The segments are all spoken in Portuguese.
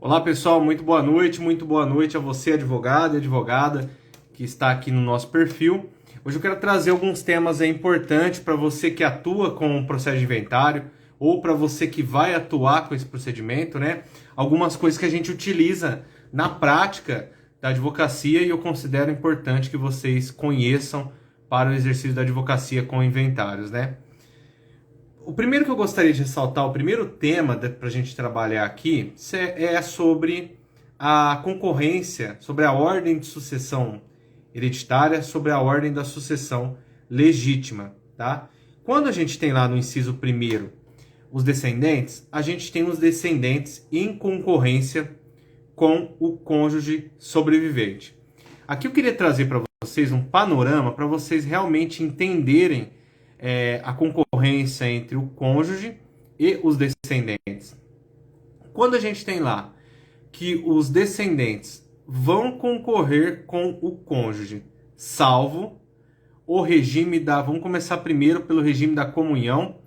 Olá pessoal, muito boa noite a você, advogado e advogada que está aqui no nosso perfil. Hoje eu quero trazer alguns temas importantes para você que atua com o processo de inventário ou para você que vai atuar com esse procedimento, né? Algumas coisas que a gente utiliza na prática da advocacia e eu considero importante que vocês conheçam para o exercício da advocacia com inventários, né? O primeiro que eu gostaria de ressaltar, o primeiro tema para a gente trabalhar aqui é sobre a concorrência, sobre a ordem de sucessão hereditária, sobre a ordem da sucessão legítima, tá? Quando a gente tem lá no inciso primeiro os descendentes, a gente tem os descendentes em concorrência com o cônjuge sobrevivente. Aqui eu queria trazer para vocês um panorama para vocês realmente entenderem a concorrência entre o cônjuge e os descendentes. Quando a gente tem lá que os descendentes vão concorrer com o cônjuge, salvo o regime da... Vamos começar primeiro pelo regime da comunhão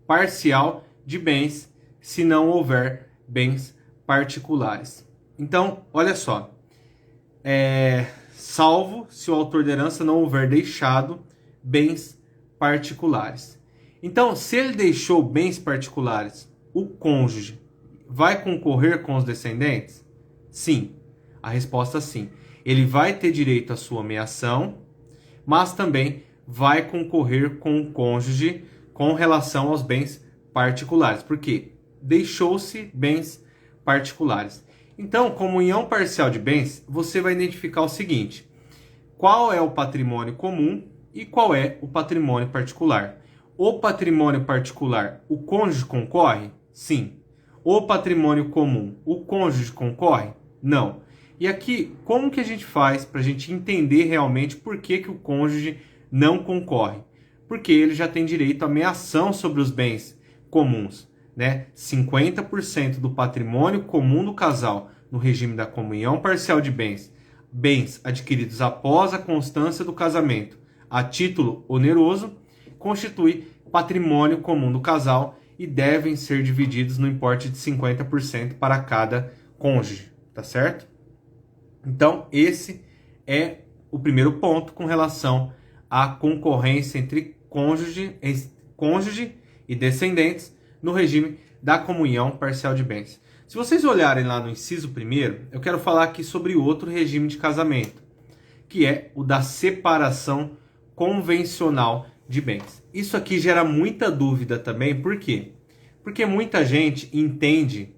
parcial de bens, se não houver bens particulares. Então, olha só. Salvo se o autor da herança não houver deixado bens particulares. Então, se ele deixou bens particulares, o cônjuge vai concorrer com os descendentes? Sim. A resposta é sim. Ele vai ter direito à sua meação, mas também vai concorrer com o cônjuge com relação aos bens particulares. Por quê? Deixou-se bens particulares. Então, comunhão parcial de bens, você vai identificar o seguinte: qual é o patrimônio comum e qual é o patrimônio particular. O patrimônio particular, o cônjuge concorre? Sim. O patrimônio comum, o cônjuge concorre? Não. E aqui, como que a gente faz para a gente entender realmente por que o cônjuge não concorre? Porque ele já tem direito à meação sobre os bens comuns, né? 50% do patrimônio comum do casal no regime da comunhão parcial de bens, bens adquiridos após a constância do casamento, a título oneroso, constitui patrimônio comum do casal e devem ser divididos no importe de 50% para cada cônjuge, tá certo? Então, esse é o primeiro ponto com relação à concorrência entre cônjuge e descendentes no regime da comunhão parcial de bens. Se vocês olharem lá no inciso primeiro, eu quero falar aqui sobre outro regime de casamento, que é o da separação convencional de bens. Isso aqui gera muita dúvida também, por quê? Porque muita gente entende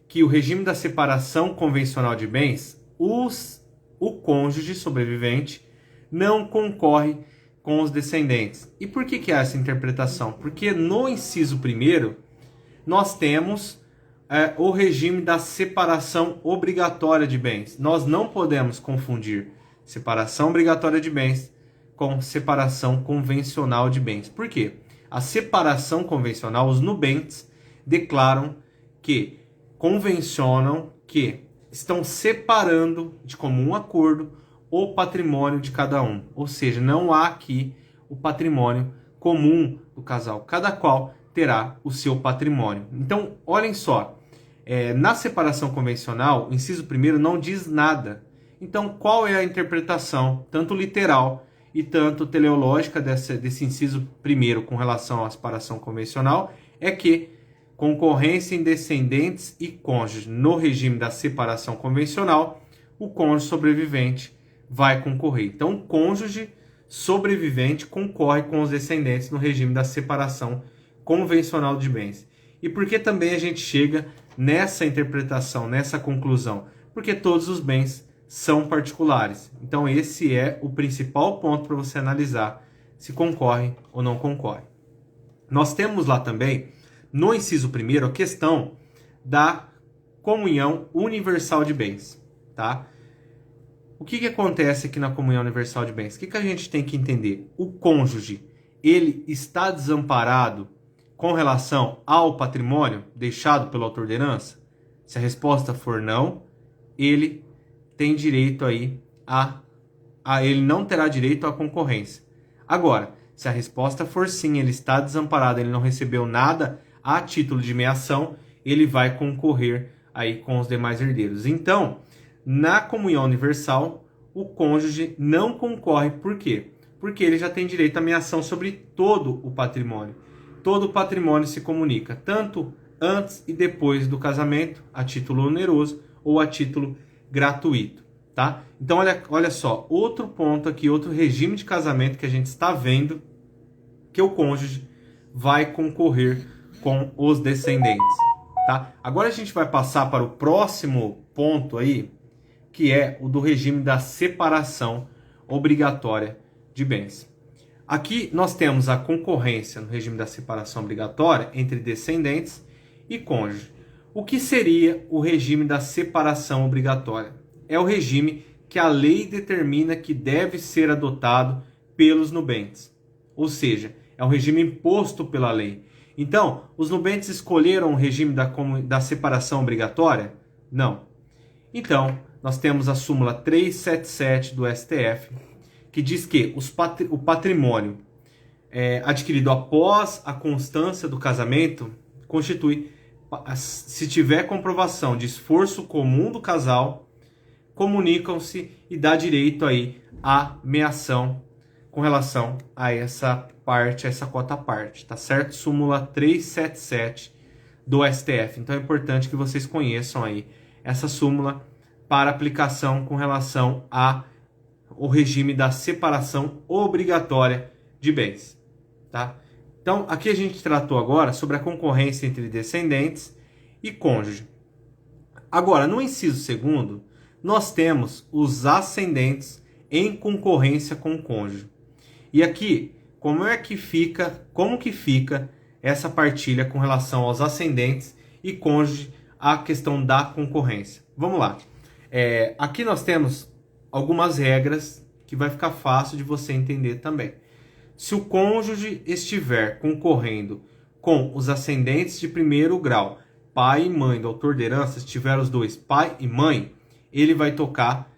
que o regime da separação convencional de bens, o cônjuge sobrevivente não concorre com os descendentes. E por que há essa interpretação? Porque no inciso primeiro, nós temos o regime da separação obrigatória de bens. Nós não podemos confundir separação obrigatória de bens com separação convencional de bens. Por quê? A separação convencional, os nubentes declaram que, convencionam que estão separando de comum acordo o patrimônio de cada um. Ou seja, não há aqui o patrimônio comum do casal. Cada qual terá o seu patrimônio. Então, olhem só. Na separação convencional, o inciso primeiro não diz nada. Então, qual é a interpretação, tanto literal e tanto teleológica desse inciso primeiro com relação à separação convencional? É que concorrência em descendentes e cônjuge no regime da separação convencional, o cônjuge sobrevivente vai concorrer. Então, o cônjuge sobrevivente concorre com os descendentes no regime da separação convencional de bens. E por que também a gente chega nessa interpretação, nessa conclusão? Porque todos os bens são particulares. Então esse é o principal ponto para você analisar se concorre ou não concorre. Nós temos lá também, no inciso primeiro, a questão da comunhão universal de bens, tá? O que acontece aqui na comunhão universal de bens? O que a gente tem que entender? O cônjuge, ele está desamparado com relação ao patrimônio deixado pelo autor da herança? Se a resposta for não, ele tem direito aí ele não terá direito à concorrência. Agora, se a resposta for sim, ele está desamparado, ele não recebeu nada a título de meação, ele vai concorrer aí com os demais herdeiros. Então, na comunhão universal, o cônjuge não concorre. Por quê? Porque ele já tem direito à meação sobre todo o patrimônio. Todo o patrimônio se comunica, tanto antes e depois do casamento, a título oneroso ou a título gratuito, tá? Então, olha só, outro ponto aqui, outro regime de casamento que a gente está vendo, que o cônjuge vai concorrer com os descendentes, tá? Agora a gente vai passar para o próximo ponto aí, que é o do regime da separação obrigatória de bens. Aqui nós temos a concorrência no regime da separação obrigatória entre descendentes e cônjuge. O que seria o regime da separação obrigatória? É o regime que a lei determina que deve ser adotado pelos nubentes. Ou seja, é um regime imposto pela lei. Então, os nubentes escolheram o regime da separação obrigatória? Não. Então, nós temos a súmula 377 do STF, que diz que o patrimônio adquirido após a constância do casamento constitui, se tiver comprovação de esforço comum do casal, comunicam-se e dá direito aí à meação com relação a essa parte, a essa cota parte, tá certo? Súmula 377 do STF. Então é importante que vocês conheçam aí essa súmula para aplicação com relação ao regime da separação obrigatória de bens, tá? Então, aqui a gente tratou agora sobre a concorrência entre descendentes e cônjuge. Agora, no inciso segundo, nós temos os ascendentes em concorrência com o cônjuge. E aqui, como que fica essa partilha com relação aos ascendentes e cônjuge, a questão da concorrência? Vamos lá. Aqui nós temos algumas regras que vai ficar fácil de você entender também. Se o cônjuge estiver concorrendo com os ascendentes de primeiro grau, pai e mãe do autor de herança, se tiver os dois, pai e mãe, ele vai tocar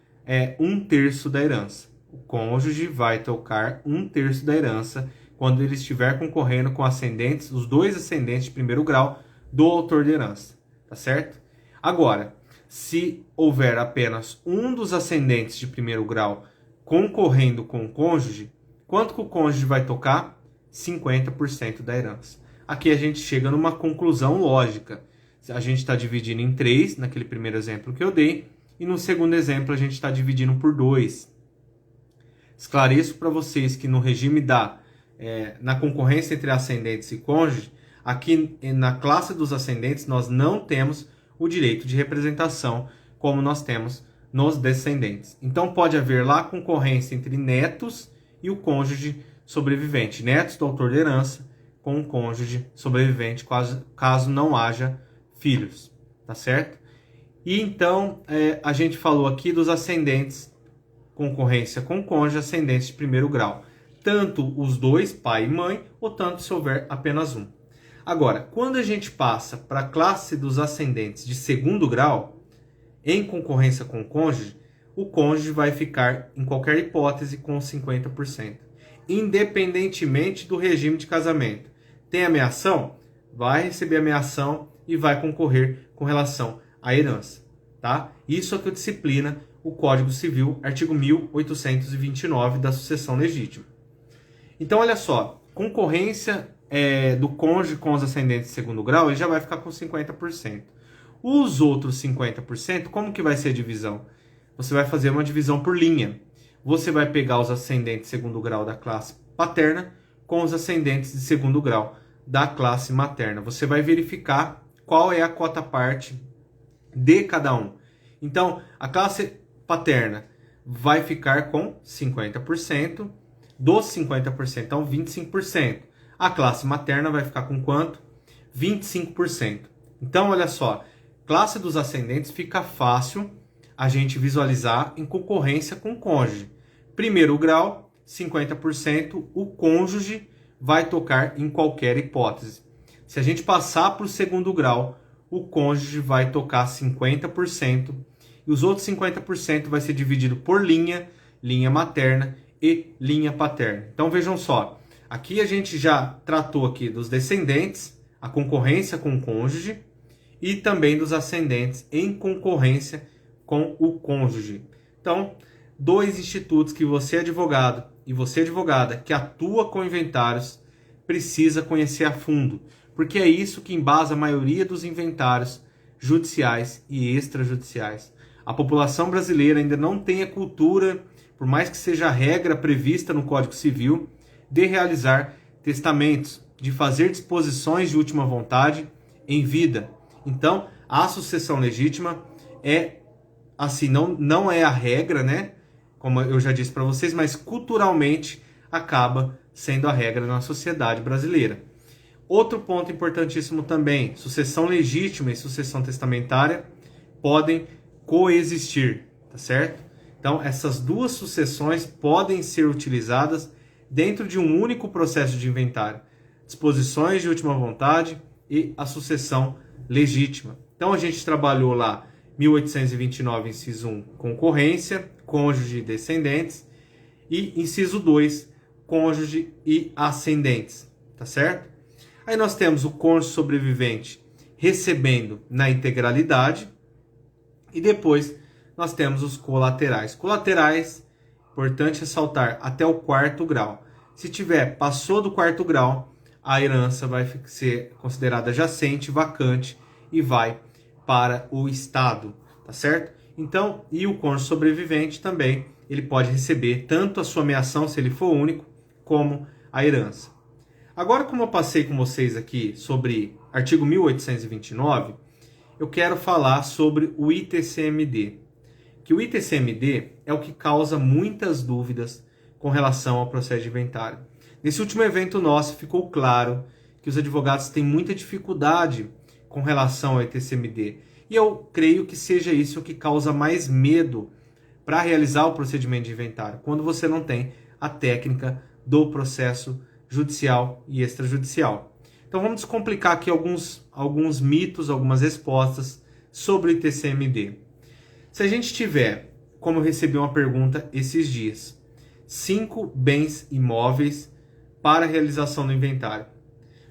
1/3 da herança. O cônjuge vai tocar 1/3 da herança quando ele estiver concorrendo com ascendentes, os dois ascendentes de primeiro grau do autor de herança, tá certo? Agora, se houver apenas um dos ascendentes de primeiro grau concorrendo com o cônjuge, quanto que o cônjuge vai tocar? 50% da herança. Aqui a gente chega numa conclusão lógica. A gente está dividindo em 3, naquele primeiro exemplo que eu dei, e no segundo exemplo a gente está dividindo por 2. Esclareço para vocês que no regime na concorrência entre ascendentes e cônjuge, aqui na classe dos ascendentes nós não temos o direito de representação como nós temos nos descendentes. Então pode haver lá concorrência entre netos e o cônjuge sobrevivente. Netos do autor de herança com o cônjuge sobrevivente, caso não haja filhos, tá certo? E então a gente falou aqui dos ascendentes, concorrência com cônjuge, ascendentes de primeiro grau. Tanto os dois, pai e mãe, ou tanto se houver apenas um. Agora, quando a gente passa para a classe dos ascendentes de segundo grau, em concorrência com o cônjuge vai ficar, em qualquer hipótese, com 50%. Independentemente do regime de casamento. Tem ameação? Vai receber ameação e vai concorrer com relação à herança, tá? Isso é o que disciplina o Código Civil, artigo 1829 da sucessão legítima. Então, olha só, concorrência do cônjuge com os ascendentes de segundo grau, ele já vai ficar com 50%. Os outros 50%, como que vai ser a divisão? Você vai fazer uma divisão por linha. Você vai pegar os ascendentes de segundo grau da classe paterna com os ascendentes de segundo grau da classe materna. Você vai verificar qual é a cota parte de cada um. Então, a classe paterna vai ficar com 50%, dos 50%, então 25%. A classe materna vai ficar com quanto? 25%. Então, olha só, classe dos ascendentes fica fácil a gente visualizar em concorrência com o cônjuge. Primeiro grau, 50%, o cônjuge vai tocar em qualquer hipótese. Se a gente passar para o segundo grau, o cônjuge vai tocar 50%, e os outros 50% vai ser dividido por linha materna e linha paterna. Então vejam só, aqui a gente já tratou aqui dos descendentes, a concorrência com o cônjuge, e também dos ascendentes em concorrência com o cônjuge. Então, dois institutos que você, advogado, e você, advogada, que atua com inventários, precisa conhecer a fundo, porque é isso que embasa a maioria dos inventários judiciais e extrajudiciais. A população brasileira ainda não tem a cultura, por mais que seja a regra prevista no Código Civil, de realizar testamentos, de fazer disposições de última vontade em vida. Então, a sucessão legítima é assim, não é a regra, né? Como eu já disse para vocês, mas culturalmente acaba sendo a regra na sociedade brasileira. Outro ponto importantíssimo também, sucessão legítima e sucessão testamentária podem coexistir, tá certo? Então, essas duas sucessões podem ser utilizadas dentro de um único processo de inventário. Disposições de última vontade e a sucessão legítima. Então, a gente trabalhou lá 1829, inciso 1, concorrência, cônjuge e descendentes, e inciso 2, cônjuge e ascendentes, tá certo? Aí nós temos o cônjuge sobrevivente recebendo na integralidade, e depois nós temos os colaterais. Colaterais, importante ressaltar, até o 4º grau. Se tiver, passou do 4º grau, a herança vai ser considerada jacente, vacante e vai para o Estado, tá certo? Então, e o cônjuge sobrevivente também, ele pode receber tanto a sua meação, se ele for único, como a herança. Agora, como eu passei com vocês aqui sobre artigo 1829, eu quero falar sobre o ITCMD. Que o ITCMD é o que causa muitas dúvidas com relação ao processo de inventário. Nesse último evento nosso ficou claro que os advogados têm muita dificuldade com relação ao ITCMD. E eu creio que seja isso o que causa mais medo para realizar o procedimento de inventário, quando você não tem a técnica do processo judicial e extrajudicial. Então vamos descomplicar aqui alguns mitos, algumas respostas sobre o ITCMD. Se a gente tiver, como eu recebi uma pergunta esses dias, 5 bens imóveis para a realização do inventário.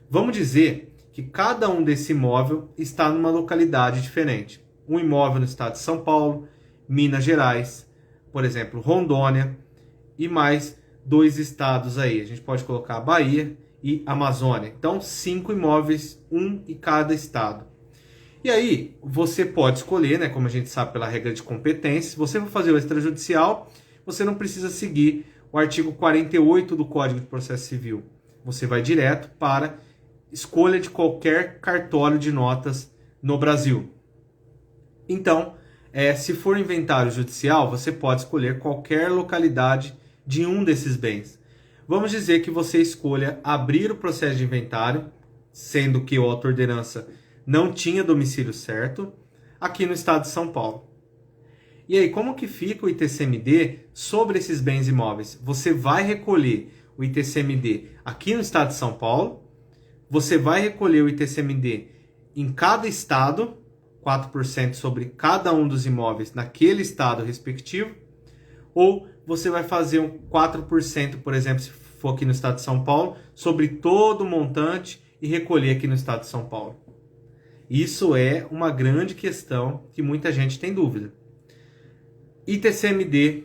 Vamos dizer que cada um desse imóvel está numa localidade diferente. Um imóvel no estado de São Paulo, Minas Gerais, por exemplo, Rondônia, e mais 2 estados aí. A gente pode colocar Bahia e Amazônia. Então, 5 imóveis, um em cada estado. E aí, você pode escolher, né, como a gente sabe pela regra de competência, se você for fazer o extrajudicial, você não precisa seguir o artigo 48 do Código de Processo Civil. Você vai direto para escolha de qualquer cartório de notas no Brasil. Então, se for inventário judicial, você pode escolher qualquer localidade de um desses bens. Vamos dizer que você escolha abrir o processo de inventário, sendo que o autor de herança não tinha domicílio certo, aqui no estado de São Paulo. E aí, como que fica o ITCMD sobre esses bens imóveis? Você vai recolher o ITCMD aqui no estado de São Paulo, você vai recolher o ITCMD em cada estado, 4% sobre cada um dos imóveis naquele estado respectivo, ou você vai fazer um 4%, por exemplo, se for aqui no estado de São Paulo, sobre todo o montante e recolher aqui no estado de São Paulo. Isso é uma grande questão que muita gente tem dúvida. ITCMD,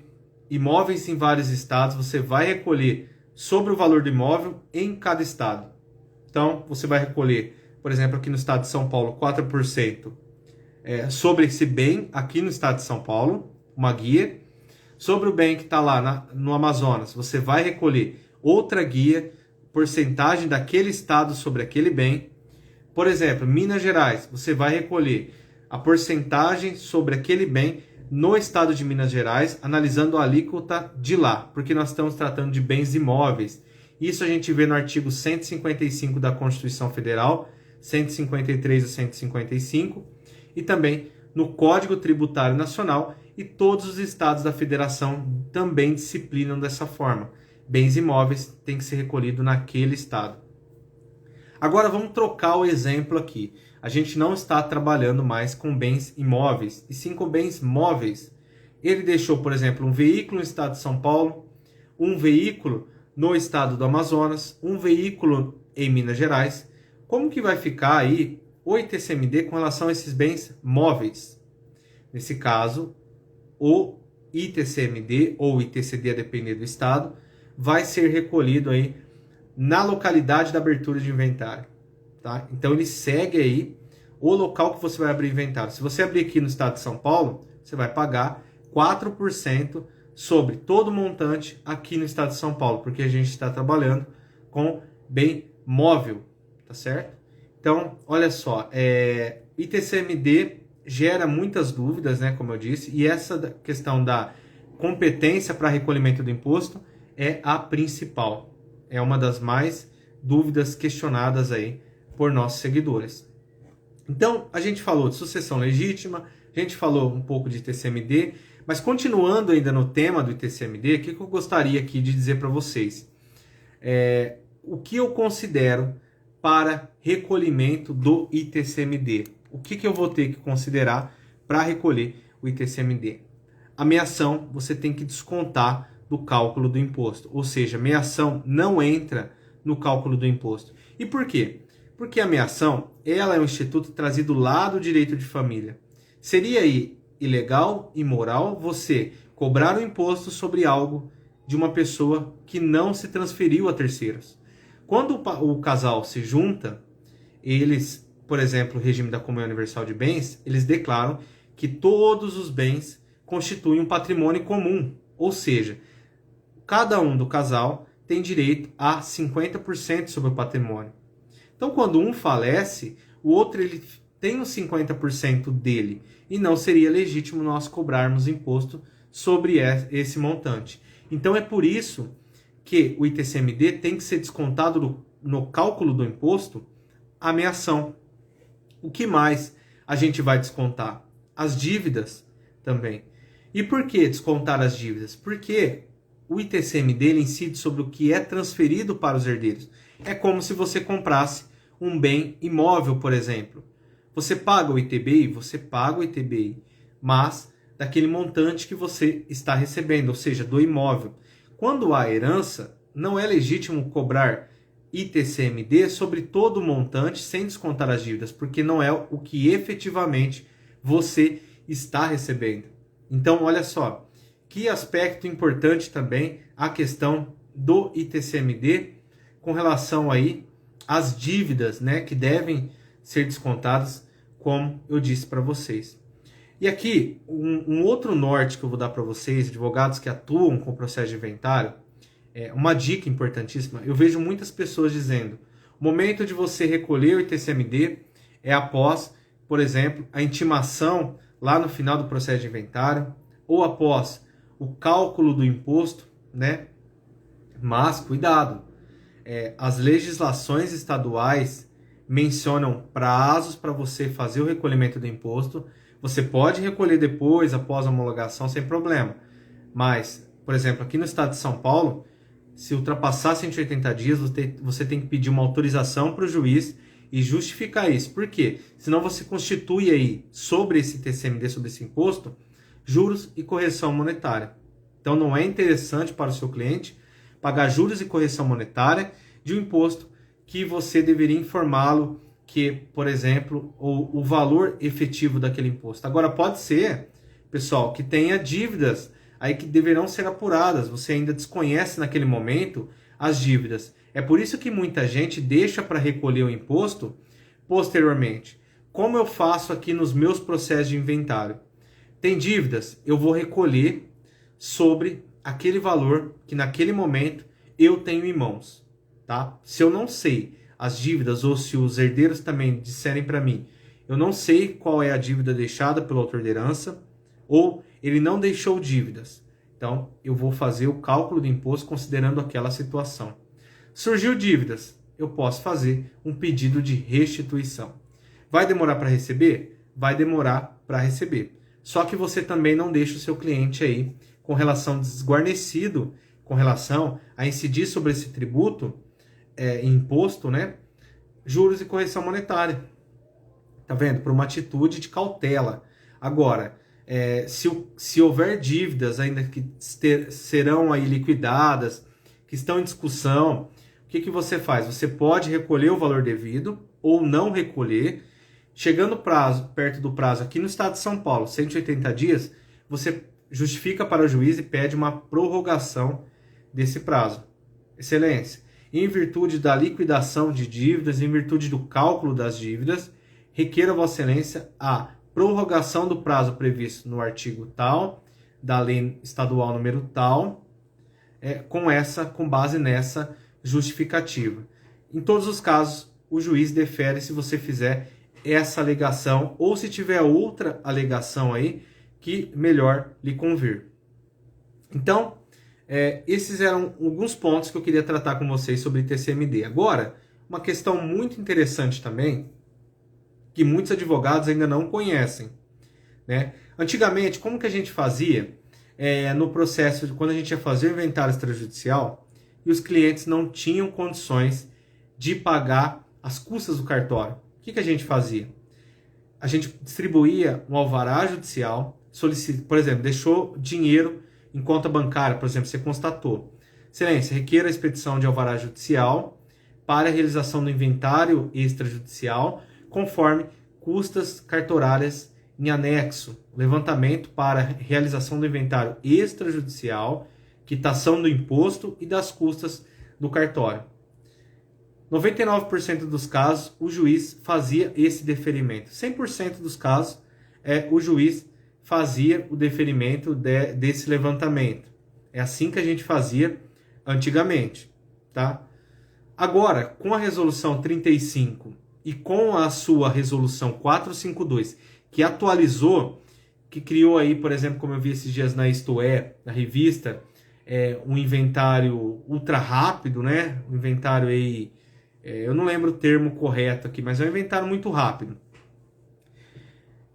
imóveis em vários estados, você vai recolher sobre o valor do imóvel em cada estado. Então, você vai recolher, por exemplo, aqui no estado de São Paulo, 4% sobre esse bem aqui no estado de São Paulo, uma guia. Sobre o bem que está lá no Amazonas, você vai recolher outra guia, porcentagem daquele estado sobre aquele bem. Por exemplo, Minas Gerais, você vai recolher a porcentagem sobre aquele bem no estado de Minas Gerais, analisando a alíquota de lá, porque nós estamos tratando de bens imóveis. Isso a gente vê no artigo 155 da Constituição Federal, 153 e 155, e também no Código Tributário Nacional, e todos os estados da federação também disciplinam dessa forma. Bens imóveis têm que ser recolhidos naquele estado. Agora vamos trocar o exemplo aqui. A gente não está trabalhando mais com bens imóveis, e sim com bens móveis. Ele deixou, por exemplo, um veículo no estado de São Paulo, um veículo no estado do Amazonas, um veículo em Minas Gerais. Como que vai ficar aí o ITCMD com relação a esses bens móveis. Nesse caso, o ITCMD ou ITCD, a depender do estado, vai ser recolhido aí na localidade da abertura de inventário. Tá? Então ele segue aí o local que você vai abrir inventário. Se você abrir aqui no estado de São Paulo, você vai pagar 4% sobre todo o montante aqui no estado de São Paulo, porque a gente está trabalhando com bem móvel, tá certo? Então, olha só, ITCMD gera muitas dúvidas, né, como eu disse, e essa questão da competência para recolhimento do imposto é a principal. É uma das mais dúvidas questionadas aí por nossos seguidores. Então, a gente falou de sucessão legítima, a gente falou um pouco de ITCMD, mas continuando ainda no tema do ITCMD, o que eu gostaria aqui de dizer para vocês? O que eu considero para recolhimento do ITCMD? O que eu vou ter que considerar para recolher o ITCMD? A meação você tem que descontar do cálculo do imposto, ou seja, a meação não entra no cálculo do imposto. E por quê? Porque a meação, ela é um instituto trazido lá do direito de família. Seria aí ilegal e imoral você cobrar o imposto sobre algo de uma pessoa que não se transferiu a terceiros. Quando o casal se junta, eles, por exemplo, o regime da comunhão universal de bens, eles declaram que todos os bens constituem um patrimônio comum, ou seja, cada um do casal tem direito a 50% sobre o patrimônio. Então, quando um falece, o outro ele tem os 50% dele e não seria legítimo nós cobrarmos imposto sobre esse montante. Então, é por isso que o ITCMD tem que ser descontado no cálculo do imposto a meação. O que mais a gente vai descontar? As dívidas também. E por que descontar as dívidas? Porque o ITCMD ele incide sobre o que é transferido para os herdeiros. É como se você comprasse um bem imóvel, por exemplo. Você paga o ITBI? Você paga o ITBI, mas daquele montante que você está recebendo, ou seja, do imóvel. Quando há herança, não é legítimo cobrar ITCMD sobre todo o montante sem descontar as dívidas, porque não é o que efetivamente você está recebendo. Então, olha só, que aspecto importante também a questão do ITCMD com relação aí às dívidas, né, que devem ser descontadas, como eu disse para vocês. E aqui, um outro norte que eu vou dar para vocês, advogados que atuam com o processo de inventário, uma dica importantíssima. Eu vejo muitas pessoas dizendo, o momento de você recolher o ITCMD é após, por exemplo, a intimação lá no final do processo de inventário, ou após o cálculo do imposto, né? Mas, cuidado, as legislações estaduais mencionam prazos para você fazer o recolhimento do imposto. Você pode recolher depois, após a homologação, sem problema. Mas, por exemplo, aqui no estado de São Paulo, se ultrapassar 180 dias, você tem que pedir uma autorização para o juiz e justificar isso. Por quê? Senão você constitui aí, sobre esse TCMD, sobre esse imposto, juros e correção monetária. Então não é interessante para o seu cliente pagar juros e correção monetária de um imposto que você deveria informá-lo que, por exemplo, o valor efetivo daquele imposto. Agora pode ser, pessoal, que tenha dívidas aí que deverão ser apuradas. Você ainda desconhece naquele momento as dívidas. É por isso que muita gente deixa para recolher o imposto posteriormente. Como eu faço aqui nos meus processos de inventário? Tem dívidas? Eu vou recolher sobre aquele valor que naquele momento eu tenho em mãos, tá? Se eu não sei as dívidas ou se os herdeiros também disserem para mim, eu não sei qual é a dívida deixada pelo autor de herança ou ele não deixou dívidas. Então, eu vou fazer o cálculo do imposto considerando aquela situação. Surgiu dívidas, eu posso fazer um pedido de restituição. Vai demorar para receber? Vai demorar para receber. Só que você também não deixa o seu cliente aí com relação desguarnecido, com relação a incidir sobre esse tributo, imposto, né? Juros e correção monetária. Tá vendo? Por uma atitude de cautela. Agora, se houver dívidas ainda que serão aí liquidadas, que estão em discussão, o que você faz? Você pode recolher o valor devido ou não recolher Chegando perto do prazo aqui no estado de São Paulo, 180 dias, você justifica para o juiz e pede uma prorrogação desse prazo. Excelência. Em virtude da liquidação de dívidas, em virtude do cálculo das dívidas, requeira Vossa Excelência a prorrogação do prazo previsto no artigo tal, da lei estadual número tal, com base nessa justificativa. Em todos os casos, o juiz defere se você fizer essa alegação ou se tiver outra alegação aí que melhor lhe convir. Então, esses eram alguns pontos que eu queria tratar com vocês sobre TCMD. Agora, uma questão muito interessante também, que muitos advogados ainda não conhecem, né? Antigamente, como que a gente fazia no processo, quando a gente ia fazer o inventário extrajudicial e os clientes não tinham condições de pagar as custas do cartório? O que a gente fazia? A gente distribuía um alvará judicial, por exemplo, deixou dinheiro em conta bancária, por exemplo, você constatou. Excelência, requer a expedição de alvará judicial para a realização do inventário extrajudicial, conforme custas cartorárias em anexo, levantamento para realização do inventário extrajudicial, quitação do imposto e das custas do cartório. 99% dos casos, o juiz fazia esse deferimento. 100% dos casos, o juiz fazia o deferimento desse levantamento. É assim que a gente fazia antigamente, tá? Agora, com a resolução 35 e com a sua resolução 452, que atualizou, que criou aí, por exemplo, como eu vi esses dias na Isto É, na revista, um inventário ultra rápido, né? Um inventário aí, eu não lembro o termo correto aqui, mas é um inventário muito rápido.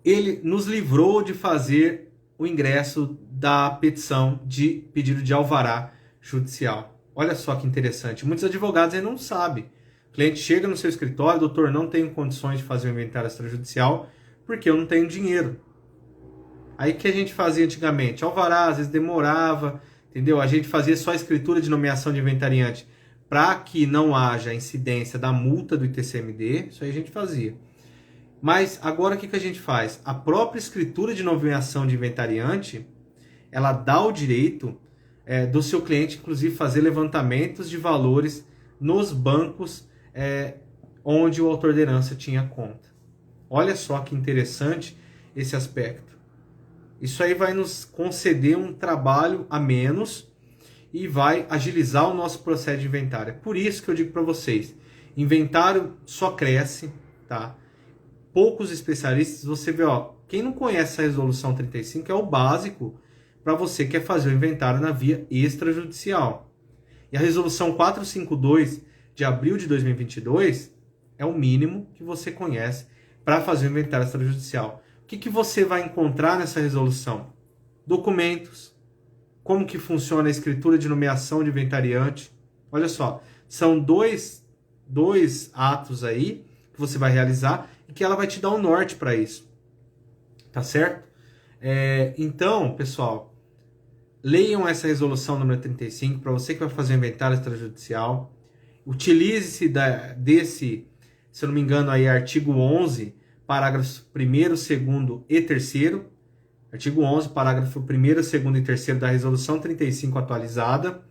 Ele nos livrou de fazer o ingresso da petição de pedido de alvará judicial. Olha só que interessante. Muitos advogados aí não sabem. O cliente chega no seu escritório, doutor, não tenho condições de fazer o inventário extrajudicial porque eu não tenho dinheiro. Aí o que a gente fazia antigamente? Alvará, às vezes demorava, entendeu? A gente fazia só a escritura de nomeação de inventariante para que não haja incidência da multa do ITCMD, isso aí a gente fazia. Mas agora o que a gente faz? A própria escritura de nomeação de inventariante, ela dá o direito do seu cliente, inclusive, fazer levantamentos de valores nos bancos onde o autor de herança tinha conta. Olha só que interessante esse aspecto. Isso aí vai nos conceder um trabalho a menos e vai agilizar o nosso processo de inventário. É por isso que eu digo para vocês, inventário só cresce, tá? Poucos especialistas, você vê, quem não conhece a resolução 35 é o básico para você que quer fazer o inventário na via extrajudicial. E a resolução 452 de abril de 2022 é o mínimo que você conhece para fazer o inventário extrajudicial. O que você vai encontrar nessa resolução? Documentos, como que funciona a escritura de nomeação de inventariante. Olha só, são dois atos aí que você vai realizar e que ela vai te dar um norte para isso. Tá certo? Então, pessoal, leiam essa resolução número 35 para você que vai fazer o inventário extrajudicial. Utilize-se desse, se eu não me engano, aí, artigo 11, parágrafos 1º, 2º e 3º. Artigo 11, parágrafo 1º, 2º e 3º da resolução 35 atualizada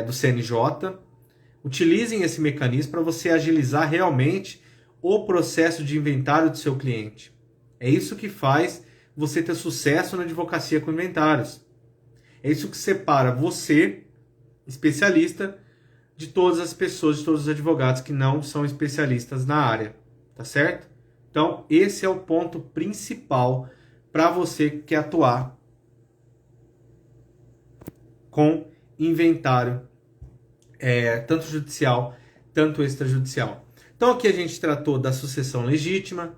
do CNJ. Utilizem esse mecanismo para você agilizar realmente o processo de inventário do seu cliente. É isso que faz você ter sucesso na advocacia com inventários. É isso que separa você, especialista, de todas as pessoas, de todos os advogados que não são especialistas na área. Tá certo? Então, esse é o ponto principal para você que quer atuar com inventário, tanto judicial, tanto extrajudicial. Então aqui a gente tratou da sucessão legítima,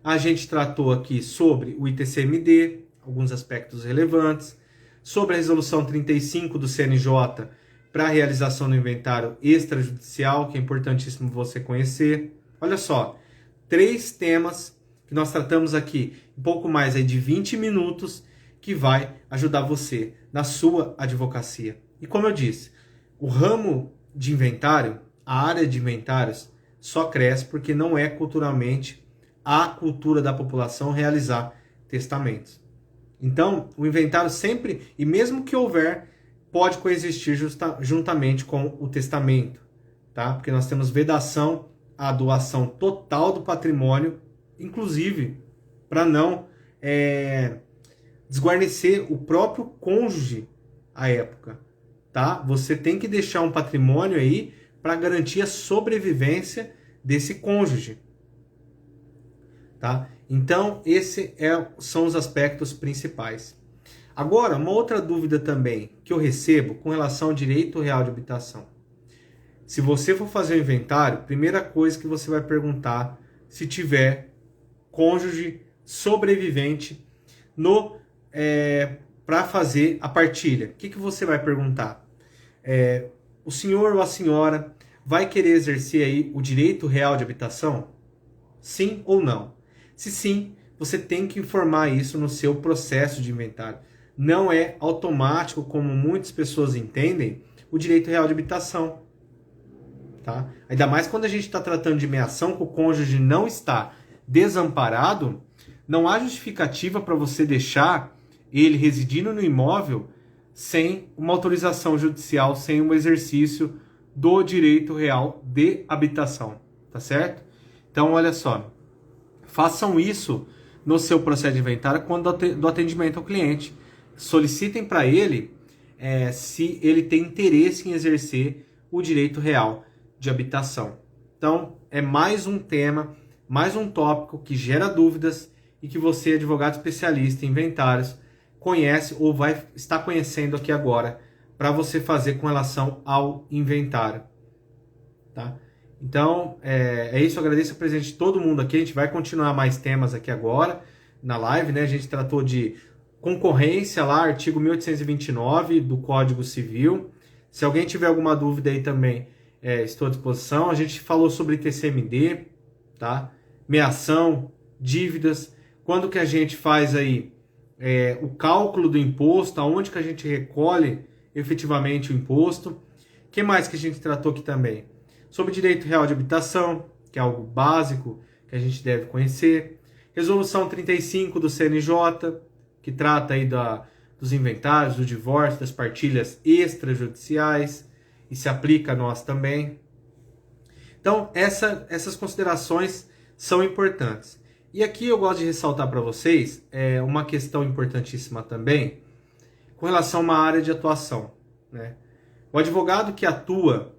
a gente tratou aqui sobre o ITCMD, alguns aspectos relevantes, sobre a resolução 35 do CNJ para a realização do inventário extrajudicial, que é importantíssimo você conhecer. Olha só, 3 temas que nós tratamos aqui, um pouco mais aí de 20 minutos, que vai ajudar você na sua advocacia. E como eu disse, o ramo de inventário, a área de inventários, só cresce porque não é culturalmente à cultura da população realizar testamentos. Então, o inventário sempre, e mesmo que houver, pode coexistir juntamente com o testamento, tá? Porque nós temos vedação à doação total do patrimônio, inclusive para não desguarnecer o próprio cônjuge à época, tá? Você tem que deixar um patrimônio aí para garantir a sobrevivência desse cônjuge, tá? Então, esses são os aspectos principais. Agora, uma outra dúvida também que eu recebo com relação ao direito real de habitação. Se você for fazer o inventário, primeira coisa que você vai perguntar se tiver cônjuge sobrevivente para fazer a partilha. O que você vai perguntar? O senhor ou a senhora vai querer exercer aí o direito real de habitação? Sim ou não? Se sim, você tem que informar isso no seu processo de inventário. Não é automático, como muitas pessoas entendem, o direito real de habitação. Tá? Ainda mais quando a gente está tratando de meação que o cônjuge não está desamparado, não há justificativa para você deixar ele residindo no imóvel sem uma autorização judicial, sem um exercício do direito real de habitação. Tá certo? Então, olha só. Façam isso no seu processo de inventário quando do atendimento ao cliente. Solicitem para ele se ele tem interesse em exercer o direito real de habitação. Então, é mais um tema, mais um tópico que gera dúvidas e que você, advogado especialista em inventários, conhece ou vai estar conhecendo aqui agora para você fazer com relação ao inventário. Tá? Então, é isso. Eu agradeço a presença de todo mundo aqui. A gente vai continuar mais temas aqui agora na live, né? A gente tratou de concorrência lá, artigo 1829 do Código Civil. Se alguém tiver alguma dúvida aí também, estou à disposição. A gente falou sobre TCMD, tá? Meação, dívidas. Quando que a gente faz aí o cálculo do imposto, aonde que a gente recolhe efetivamente o imposto. O que mais que a gente tratou aqui também? Sobre direito real de habitação, que é algo básico que a gente deve conhecer. Resolução 35 do CNJ, que trata aí dos inventários, do divórcio, das partilhas extrajudiciais, e se aplica a nós também. Então, essas considerações são importantes. E aqui eu gosto de ressaltar para vocês uma questão importantíssima também, com relação a uma área de atuação, né? O advogado que atua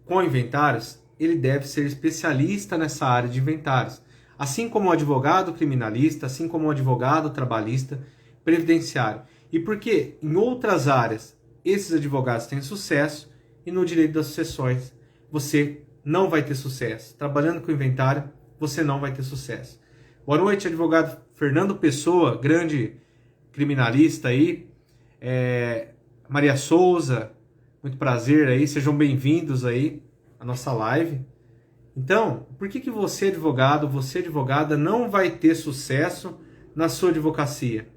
com inventários, ele deve ser especialista nessa área de inventários. Assim como o advogado criminalista, assim como o advogado trabalhista, previdenciário. E porque em outras áreas esses advogados têm sucesso e no direito das sucessões você não vai ter sucesso. Trabalhando com inventário, você não vai ter sucesso. Boa noite, advogado Fernando Pessoa, grande criminalista aí. Maria Souza, muito prazer aí, sejam bem-vindos aí à nossa live. Então, por que você, advogado, você, advogada, não vai ter sucesso na sua advocacia?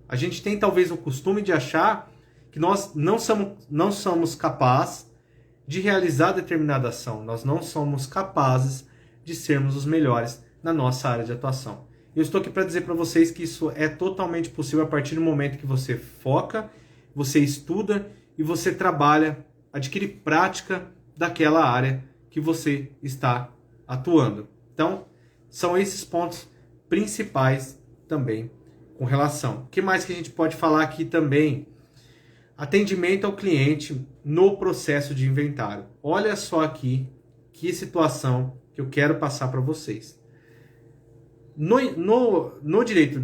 A gente tem talvez o costume de achar que nós não somos capazes de realizar determinada ação. Nós não somos capazes de sermos os melhores na nossa área de atuação. Eu estou aqui para dizer para vocês que isso é totalmente possível a partir do momento que você foca, você estuda e você trabalha, adquire prática daquela área que você está atuando. Então, são esses pontos principais também com relação. O que mais que a gente pode falar aqui também? Atendimento ao cliente no processo de inventário. Olha só aqui que situação que eu quero passar para vocês. No direito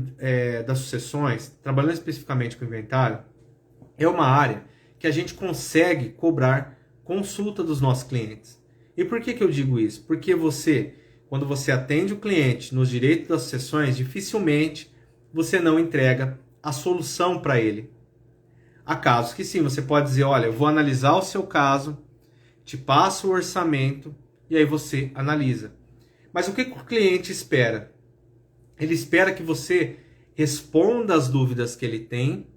das sucessões, trabalhando especificamente com inventário, é uma área que a gente consegue cobrar consulta dos nossos clientes. E por que eu digo isso? Porque quando você atende o cliente nos direitos das sucessões, dificilmente você não entrega a solução para ele. Há casos que sim, você pode dizer, olha, eu vou analisar o seu caso, te passo o orçamento e aí você analisa. Mas o que o cliente espera? Ele espera que você responda as dúvidas que ele tem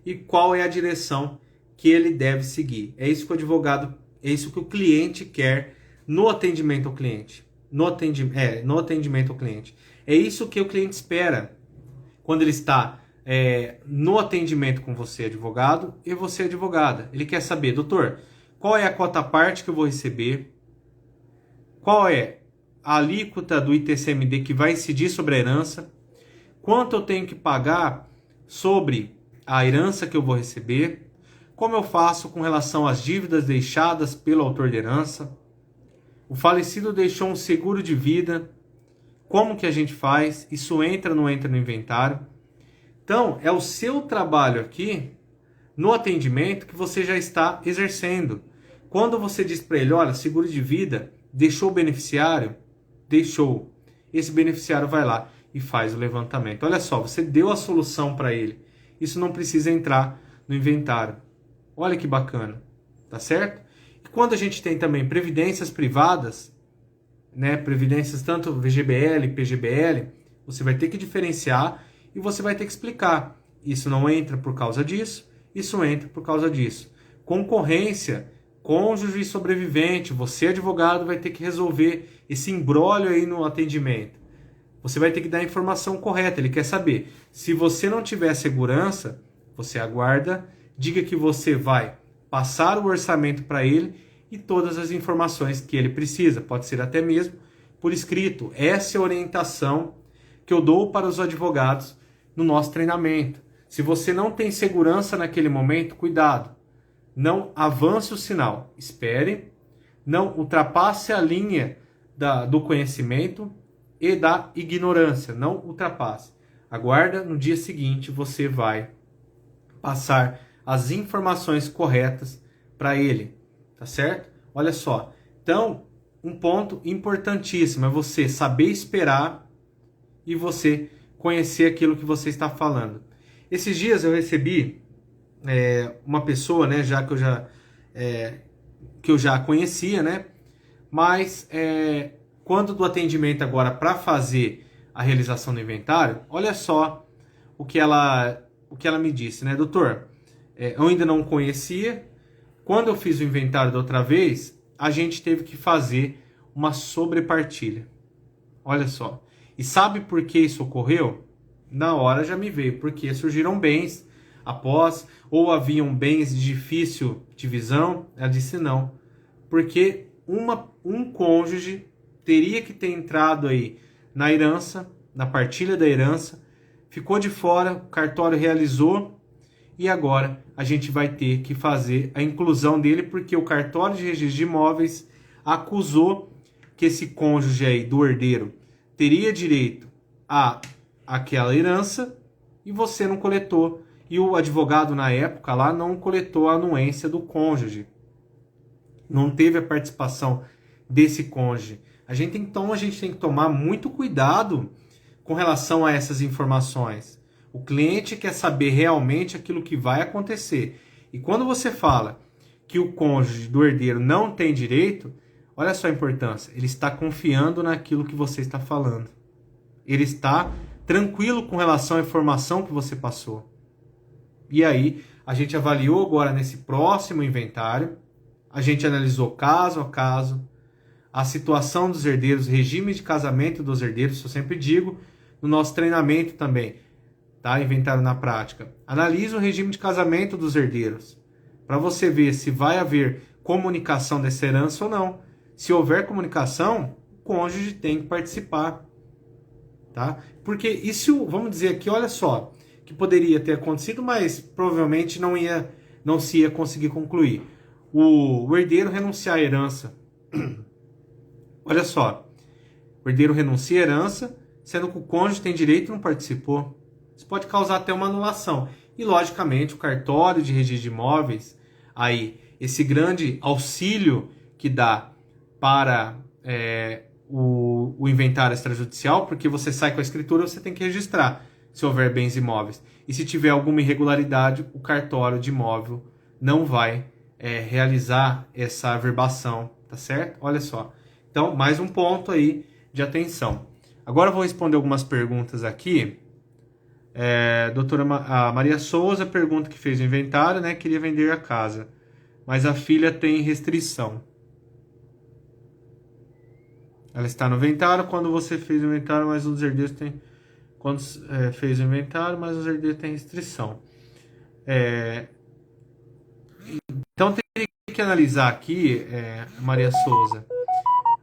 e qual é a direção que ele deve seguir. É isso que o advogado, é isso que o cliente quer no atendimento ao cliente. No atendimento ao cliente. É isso que o cliente espera quando ele está no atendimento com você, advogado, e você, advogada. Ele quer saber, doutor, qual é a cota parte que eu vou receber? Qual é a alíquota do ITCMD que vai incidir sobre a herança? Quanto eu tenho que pagar sobre a herança que eu vou receber? Como eu faço com relação às dívidas deixadas pelo autor de herança? O falecido deixou um seguro de vida. Como que a gente faz? Isso entra ou não entra no inventário? Então, é o seu trabalho aqui, no atendimento, que você já está exercendo. Quando você diz para ele, olha, seguro de vida, deixou o beneficiário? Deixou. Esse beneficiário vai lá e faz o levantamento. Olha só, você deu a solução para ele. Isso não precisa entrar no inventário. Olha que bacana, tá certo? E quando a gente tem também previdências privadas, né, previdências tanto VGBL, PGBL, você vai ter que diferenciar e você vai ter que explicar. Isso não entra por causa disso, isso entra por causa disso. Concorrência, cônjuge e sobrevivente, você, advogado, vai ter que resolver esse imbróglio aí no atendimento. Você vai ter que dar a informação correta. Ele quer saber. Se você não tiver segurança, você aguarda, diga que você vai passar o orçamento para ele e todas as informações que ele precisa. Pode ser até mesmo por escrito. Essa é a orientação que eu dou para os advogados no nosso treinamento. Se você não tem segurança naquele momento, cuidado. Não avance o sinal. Espere. Não ultrapasse a linha do conhecimento e da ignorância. Não ultrapasse. Aguarda, no dia seguinte você vai passar as informações corretas para ele. Tá certo? Olha só. Então, um ponto importantíssimo é você saber esperar e você conhecer aquilo que você está falando. Esses dias eu recebi uma pessoa, né, que eu já conhecia, né, mas quando do atendimento agora para fazer a realização do inventário, olha só o que ela me disse, né, doutor, eu ainda não conhecia, quando eu fiz o inventário da outra vez, a gente teve que fazer uma sobrepartilha, olha só, e sabe por que isso ocorreu? Na hora já me veio, porque surgiram bens após, ou haviam bens de difícil divisão. Ela disse não, porque um cônjuge teria que ter entrado aí na herança, na partilha da herança, ficou de fora, o cartório realizou, e agora a gente vai ter que fazer a inclusão dele, porque o cartório de registro de imóveis acusou que esse cônjuge aí do herdeiro teria direito a aquela herança e você não coletou. E o advogado na época lá não coletou a anuência do cônjuge. Não teve a participação desse cônjuge. Então a gente tem que tomar muito cuidado com relação a essas informações. O cliente quer saber realmente aquilo que vai acontecer. E quando você fala que o cônjuge do herdeiro não tem direito, olha só a importância. Ele está confiando naquilo que você está falando. Ele está tranquilo com relação à informação que você passou. E aí, a gente avaliou agora nesse próximo inventário, a gente analisou caso a caso, a situação dos herdeiros, regime de casamento dos herdeiros, eu sempre digo, no nosso treinamento também, tá? Inventário na prática. Analisa o regime de casamento dos herdeiros, para você ver se vai haver comunicação dessa herança ou não. Se houver comunicação, o cônjuge tem que participar. Tá? Porque isso, vamos dizer aqui, olha só, que poderia ter acontecido, mas provavelmente não se ia conseguir concluir. O herdeiro renunciar à herança. Olha só, o herdeiro renuncia à herança, sendo que o cônjuge tem direito e não participou. Isso pode causar até uma anulação. E, logicamente, o cartório de registro de imóveis, aí, esse grande auxílio que dá para o inventário extrajudicial, porque você sai com a escritura, você tem que registrar se houver bens imóveis. E se tiver alguma irregularidade, o cartório de imóvel não vai realizar essa averbação, tá certo? Olha só. Então, mais um ponto aí de atenção. Agora eu vou responder algumas perguntas aqui. Doutora Maria Souza pergunta que fez o inventário, né? Queria vender a casa, mas a filha tem restrição. Ela está no inventário quando você fez o inventário, mas os herdeiros têm... Quando fez o inventário, mas os herdeiros têm restrição. Então, tem que analisar aqui, Maria Souza,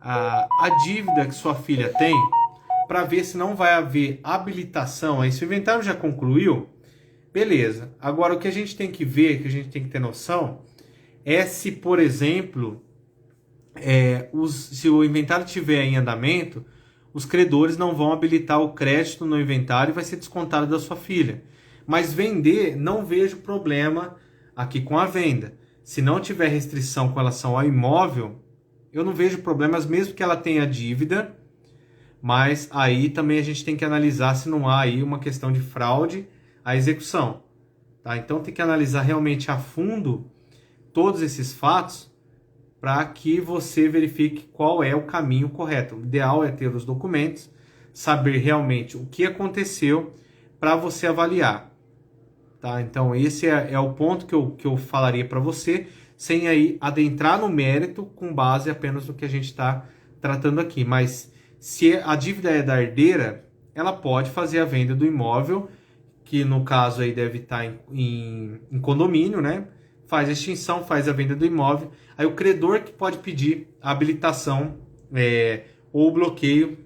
a dívida que sua filha tem, para ver se não vai haver habilitação. Aí, se o inventário já concluiu, beleza. Agora, o que a gente tem que ver, que a gente tem que ter noção, é se, por exemplo, se o inventário estiver em andamento, os credores não vão habilitar o crédito no inventário e vai ser descontado da sua filha. Mas vender, não vejo problema aqui com a venda. Se não tiver restrição com relação ao imóvel, eu não vejo problemas, mesmo que ela tenha dívida, mas aí também a gente tem que analisar se não há aí uma questão de fraude à execução. Tá? Então tem que analisar realmente a fundo todos esses fatos para que você verifique qual é o caminho correto. O ideal é ter os documentos, saber realmente o que aconteceu para você avaliar. Tá? Então esse é o ponto que eu falaria para você, sem aí adentrar no mérito com base apenas no que a gente está tratando aqui. Mas se a dívida é da herdeira, ela pode fazer a venda do imóvel, que no caso aí deve estar em condomínio, né? Faz a extinção, faz a venda do imóvel. Aí o credor que pode pedir a habilitação ou bloqueio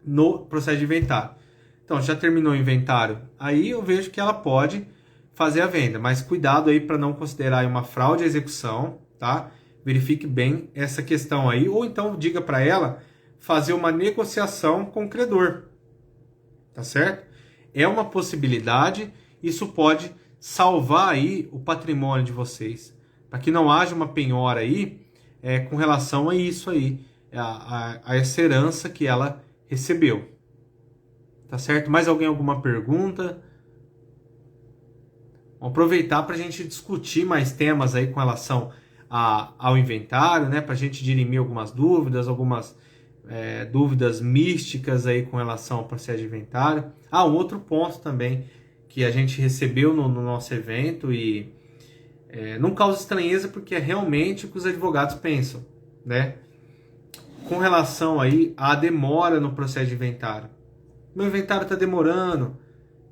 no processo de inventário. Então, já terminou o inventário, aí eu vejo que ela pode fazer a venda. Mas cuidado aí para não considerar uma fraude à execução, tá? Verifique bem essa questão aí. Ou então diga para ela fazer uma negociação com o credor, tá certo? É uma possibilidade, isso pode salvar aí o patrimônio de vocês, para que não haja uma penhora aí com relação a isso aí, a essa herança que ela recebeu. Tá certo? Mais alguma pergunta? Vamos aproveitar para a gente discutir mais temas aí com relação ao inventário, né? Para a gente dirimir algumas dúvidas, dúvidas místicas aí com relação ao processo de inventário. Um outro ponto também que a gente recebeu no nosso evento e não causa estranheza porque é realmente o que os advogados pensam, né? Com relação aí à demora no processo de inventário. Meu inventário está demorando,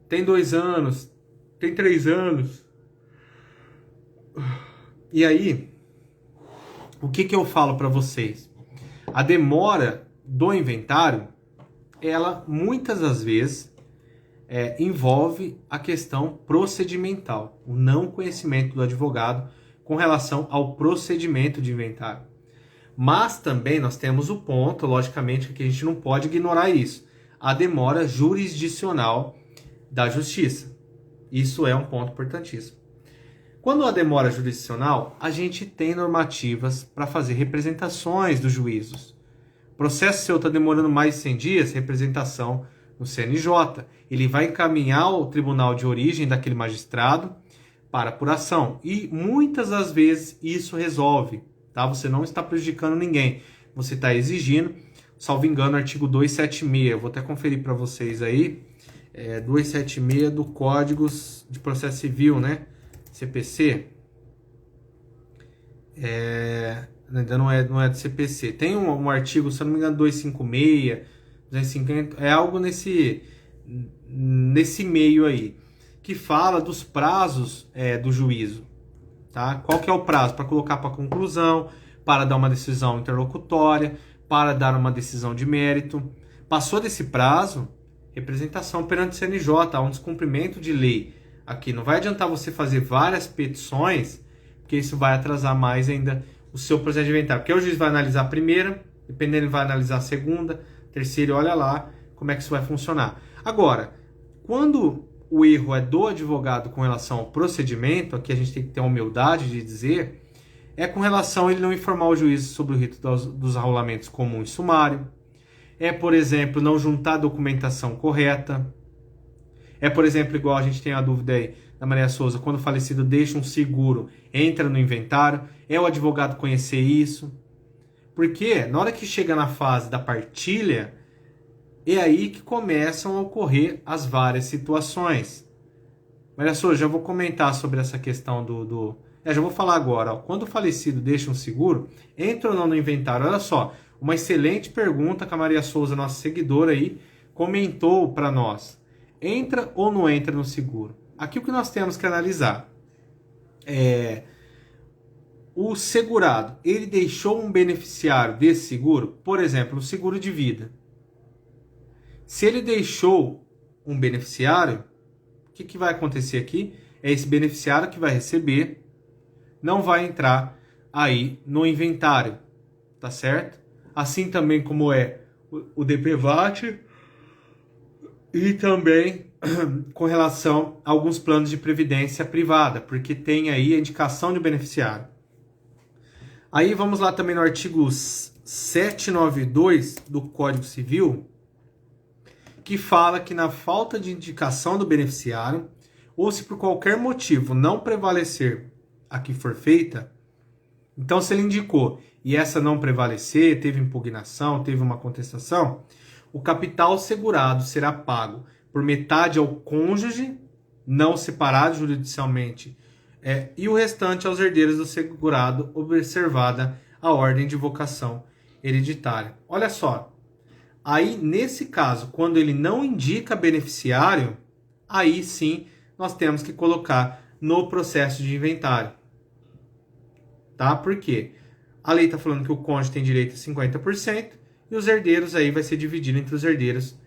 tem 2 anos, tem 3 anos. E aí, o que eu falo para vocês? A demora do inventário, ela muitas das vezes envolve a questão procedimental, o não conhecimento do advogado com relação ao procedimento de inventário. Mas também nós temos o ponto, logicamente, que a gente não pode ignorar isso, a demora jurisdicional da justiça. Isso é um ponto importantíssimo. Quando há demora jurisdicional, a gente tem normativas para fazer representações dos juízos. O processo seu está demorando mais de 100 dias, representação no CNJ. Ele vai encaminhar ao tribunal de origem daquele magistrado para apuração. E muitas das vezes isso resolve. Tá? Você não está prejudicando ninguém. Você está exigindo, salvo engano, artigo 276. Eu vou até conferir para vocês aí. 276 do Código de Processo Civil, né? CPC. Ainda não é do CPC. Tem um artigo, se eu não me engano, 256, 250, é algo nesse meio aí, que fala dos prazos do juízo. Tá? Qual que é o prazo? Para colocar para conclusão, para dar uma decisão interlocutória, para dar uma decisão de mérito. Passou desse prazo, representação perante o CNJ, há um descumprimento de lei. Aqui não vai adiantar você fazer várias petições, porque isso vai atrasar mais ainda o seu processo de inventário. Porque o juiz vai analisar a primeira, dependendo ele vai analisar a segunda, terceira, e olha lá como é que isso vai funcionar. Agora, quando o erro é do advogado com relação ao procedimento, aqui a gente tem que ter a humildade de dizer, é com relação a ele não informar o juiz sobre o rito dos arrolamentos comum e sumário, por exemplo, não juntar a documentação correta, por exemplo, igual a gente tem a dúvida aí da Maria Souza, quando o falecido deixa um seguro, entra no inventário, o advogado conhecer isso, porque na hora que chega na fase da partilha, é aí que começam a ocorrer as várias situações. Maria Souza, já vou comentar sobre essa questão já vou falar agora. Quando o falecido deixa um seguro, entra ou não no inventário? Olha só, Uma excelente pergunta que a Maria Souza, nossa seguidora aí, comentou para nós. Entra ou não entra no seguro? Aqui o que nós temos que analisar é o segurado, ele deixou um beneficiário desse seguro, por exemplo, o seguro de vida. Se ele deixou um beneficiário, o que vai acontecer aqui? É esse beneficiário que vai receber, não vai entrar aí no inventário, tá certo? Assim também como é o DPVAT e também com relação a alguns planos de previdência privada, porque tem aí a indicação de beneficiário. Aí vamos lá também no artigo 792 do Código Civil, que fala que na falta de indicação do beneficiário, ou se por qualquer motivo não prevalecer a que for feita, então se ele indicou e essa não prevalecer, teve impugnação, teve uma contestação, o capital segurado será pago por metade ao cônjuge, não separado judicialmente, e o restante aos herdeiros do segurado, observada a ordem de vocação hereditária. Olha só, aí nesse caso, quando ele não indica beneficiário, aí sim nós temos que colocar no processo de inventário. Tá? Por quê? A lei está falando que o cônjuge tem direito a 50% e os herdeiros aí vai ser dividido entre os herdeiros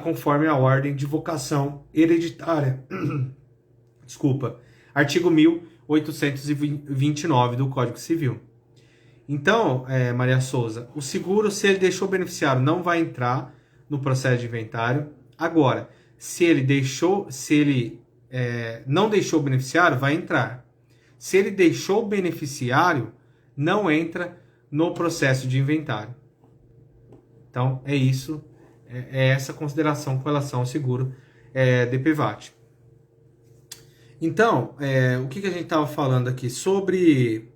conforme a ordem de vocação hereditária. Desculpa. Artigo 1829 do Código Civil. Então, Maria Souza, o seguro, se ele deixou o beneficiário, não vai entrar no processo de inventário. Agora, se ele não deixou o beneficiário, vai entrar. Se ele deixou o beneficiário, não entra no processo de inventário. Então, é isso. É essa consideração com relação ao seguro DPVAT. Então, o que a gente estava falando aqui? Sobre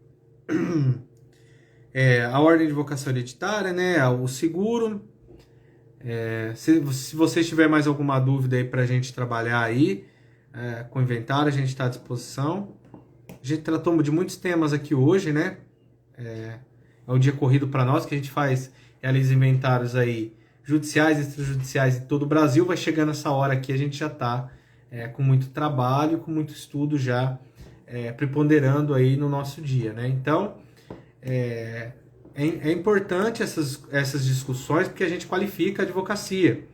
a ordem de vocação hereditária, né? O seguro. Se você tiver mais alguma dúvida aí para a gente trabalhar aí com o inventário, a gente está à disposição. A gente tratou de muitos temas aqui hoje, né? É um dia corrido para nós, que a gente realiza inventários aí judiciais, extrajudiciais em todo o Brasil. Vai chegando essa hora aqui, a gente já está com muito trabalho, com muito estudo já preponderando aí no nosso dia, né? Então, é importante essas discussões, porque a gente qualifica a advocacia.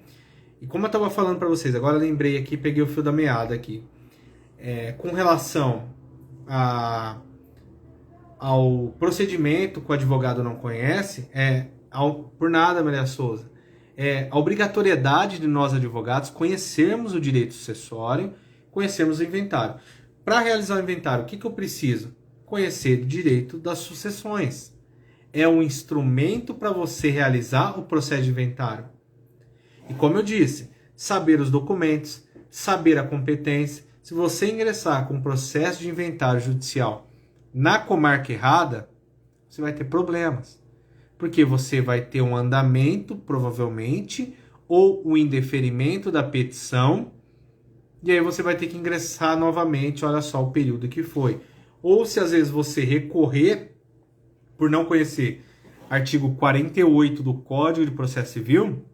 E como eu estava falando para vocês, agora eu lembrei aqui, peguei o fio da meada aqui. Com relação ao procedimento que o advogado não conhece, por nada, Maria Souza, a obrigatoriedade de nós advogados conhecermos o direito sucessório, conhecermos o inventário. Para realizar o inventário, o que eu preciso? Conhecer o direito das sucessões. É um instrumento para você realizar o processo de inventário. E como eu disse, saber os documentos, saber a competência. Se você ingressar com um processo de inventário judicial na comarca errada, você vai ter problemas. Porque você vai ter um andamento, provavelmente, ou um indeferimento da petição, e aí você vai ter que ingressar novamente, olha só o período que foi. Ou se às vezes você recorrer, por não conhecer artigo 48 do Código de Processo Civil,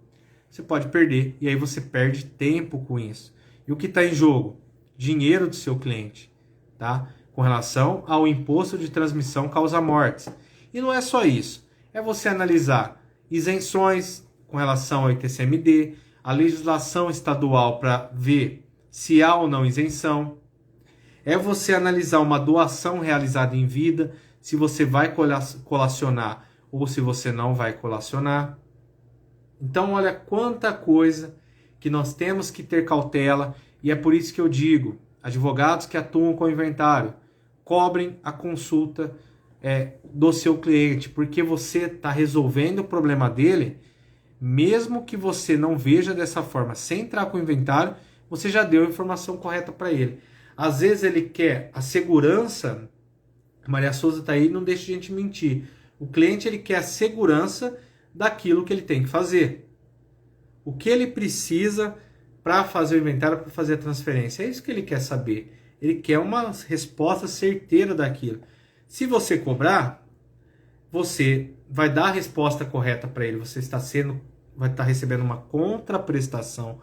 você pode perder, e aí você perde tempo com isso. E o que está em jogo? Dinheiro do seu cliente, tá? Com relação ao imposto de transmissão causa-mortes. E não é só isso. É você analisar isenções com relação ao ITCMD, a legislação estadual para ver se há ou não isenção. É você analisar uma doação realizada em vida, se você vai colacionar ou se você não vai colacionar. Então, olha quanta coisa que nós temos que ter cautela, e é por isso que eu digo, advogados que atuam com inventário, cobrem a consulta do seu cliente, porque você está resolvendo o problema dele, mesmo que você não veja dessa forma, sem entrar com o inventário, você já deu a informação correta para ele. Às vezes ele quer a segurança, Maria Souza está aí, não deixa a gente mentir. O cliente ele quer a segurança daquilo que ele tem que fazer. O que ele precisa para fazer o inventário, para fazer a transferência. É isso que ele quer saber. Ele quer uma resposta certeira daquilo. Se você cobrar, você vai dar a resposta correta para ele, você vai estar recebendo uma contraprestação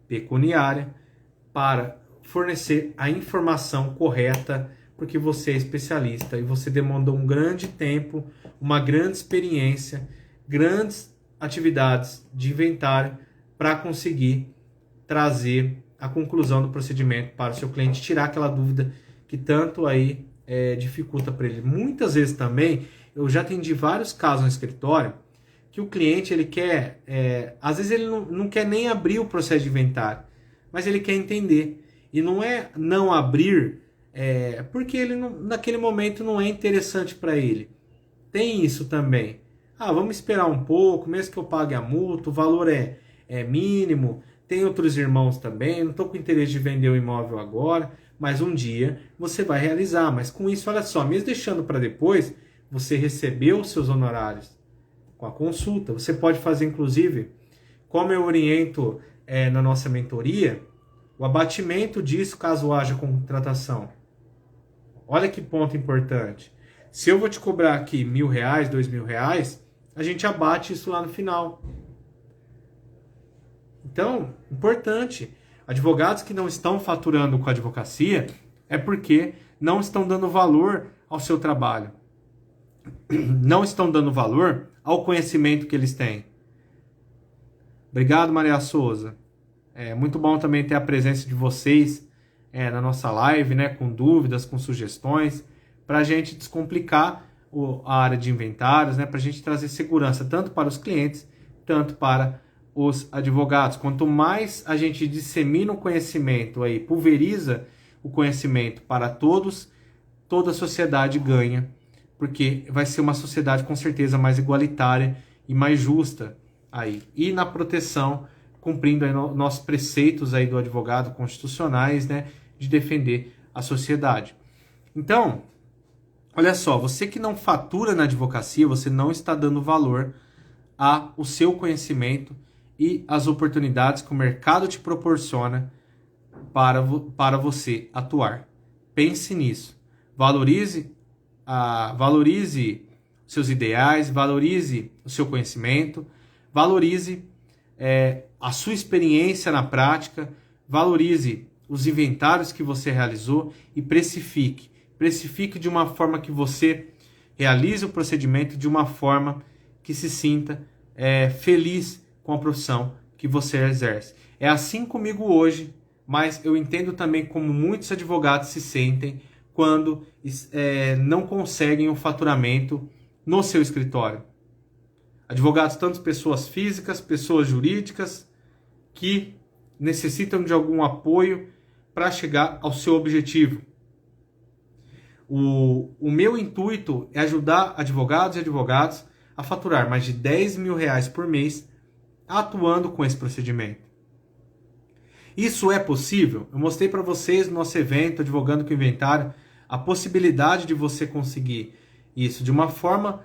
pecuniária para fornecer a informação correta, porque você é especialista e você demandou um grande tempo, uma grande experiência, grandes atividades de inventário para conseguir trazer a conclusão do procedimento para o seu cliente, tirar aquela dúvida que tanto aí dificulta para ele. Muitas vezes também, eu já atendi vários casos no escritório, que o cliente ele quer, às vezes ele não quer nem abrir o processo de inventário, mas ele quer entender. E não é não abrir porque ele naquele momento não é interessante para ele. Tem isso também. Vamos esperar um pouco, mesmo que eu pague a multa, o valor é mínimo. Tem outros irmãos também, não estou com interesse de vender o imóvel agora, mas um dia você vai realizar. Mas com isso, olha só, mesmo deixando para depois, você recebeu os seus honorários com a consulta. Você pode fazer, inclusive, como eu oriento na nossa mentoria, o abatimento disso caso haja contratação. Olha que ponto importante. Se eu vou te cobrar aqui R$1.000, R$2.000, a gente abate isso lá no final. Então, importante. Advogados que não estão faturando com a advocacia é porque não estão dando valor ao seu trabalho. Não estão dando valor ao conhecimento que eles têm. Obrigado, Maria Souza. É muito bom também ter a presença de vocês na nossa live, né, com dúvidas, com sugestões, para a gente descomplicar a área de inventários, né, para a gente trazer segurança tanto para os clientes, tanto para os advogados. Quanto mais a gente dissemina o conhecimento, aí, pulveriza o conhecimento para todos, toda a sociedade ganha, porque vai ser uma sociedade com certeza mais igualitária e mais justa aí. E na proteção, cumprindo aí nossos preceitos aí do advogado constitucionais, né, de defender a sociedade. Então, olha só, você que não fatura na advocacia, você não está dando valor ao seu conhecimento e às oportunidades que o mercado te proporciona para você atuar. Pense nisso. Valorize seus ideais, valorize o seu conhecimento, valorize a sua experiência na prática, valorize os inventários que você realizou e precifique. Precifique de uma forma que você realize o procedimento de uma forma que se sinta feliz com a profissão que você exerce. É assim comigo hoje, mas eu entendo também como muitos advogados se sentem quando não conseguem o faturamento no seu escritório. Advogados, tanto pessoas físicas, pessoas jurídicas, que necessitam de algum apoio para chegar ao seu objetivo. O meu intuito é ajudar advogados e advogadas a faturar mais de R$10.000 por mês atuando com esse procedimento. Isso é possível? Eu mostrei para vocês no nosso evento Advogando com Inventário a possibilidade de você conseguir isso de uma forma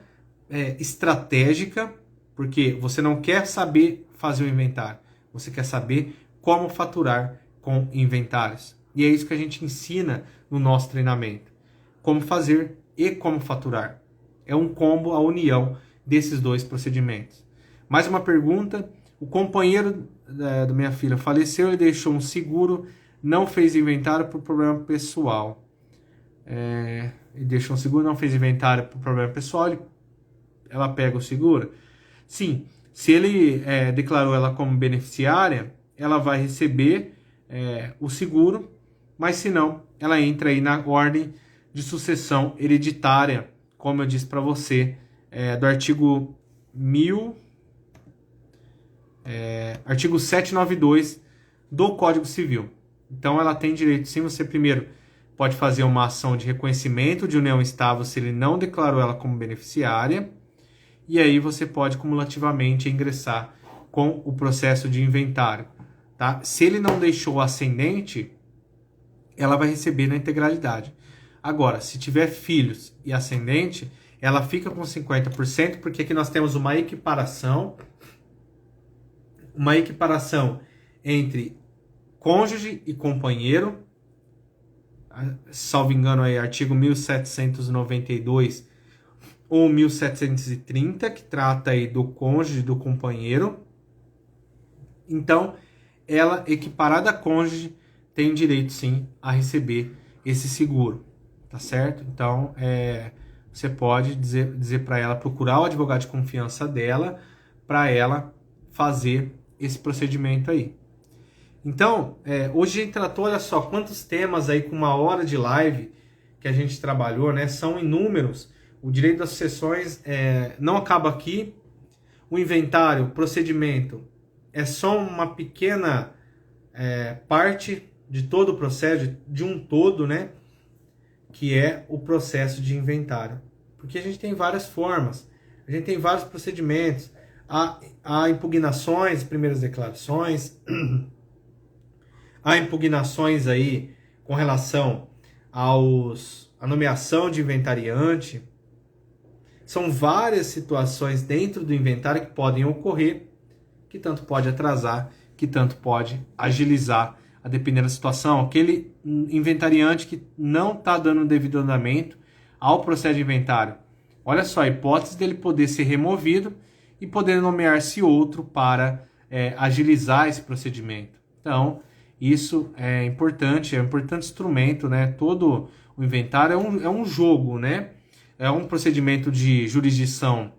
estratégica, porque você não quer saber fazer o inventário, você quer saber como faturar com inventários. E é isso que a gente ensina no nosso treinamento. Como fazer e como faturar. É um combo, a união desses dois procedimentos. Mais uma pergunta. O companheiro da minha filha faleceu e deixou um seguro, não fez inventário por problema pessoal. E deixou um seguro, não fez inventário por problema pessoal, ela pega o seguro? Sim, se ele declarou ela como beneficiária, ela vai receber o seguro, mas se não, ela entra aí na ordem de sucessão hereditária, como eu disse para você, do artigo 792 do Código Civil. Então ela tem direito, sim, você primeiro pode fazer uma ação de reconhecimento de união estável se ele não declarou ela como beneficiária, e aí você pode cumulativamente ingressar com o processo de inventário. Tá? Se ele não deixou ascendente, ela vai receber na integralidade. Agora, se tiver filhos e ascendente, ela fica com 50%, porque aqui nós temos uma equiparação entre cônjuge e companheiro, salvo engano aí, artigo 1792, ou 1730, que trata aí do cônjuge, do companheiro. Então, ela, equiparada a cônjuge, tem direito sim a receber esse seguro, tá certo? Então, você pode dizer para ela, procurar o advogado de confiança dela, para ela fazer esse procedimento aí. Então, hoje a gente tratou, olha só, quantos temas aí com 1 hora de live que a gente trabalhou, né? São inúmeros. O direito das sucessões não acaba aqui. O inventário, o procedimento, é só uma pequena parte de todo o processo, de um todo, né? Que é o processo de inventário. Porque a gente tem várias formas, a gente tem vários procedimentos. Há impugnações, primeiras declarações, há impugnações aí com relação à nomeação de inventariante. São várias situações dentro do inventário que podem ocorrer, que tanto pode atrasar, que tanto pode agilizar, a depender da situação. Aquele inventariante que não está dando devido andamento ao processo de inventário. Olha só, a hipótese dele poder ser removido e poder nomear-se outro para agilizar esse procedimento. Então, isso é um importante instrumento, né? Todo o inventário é um jogo, né? É um procedimento de jurisdição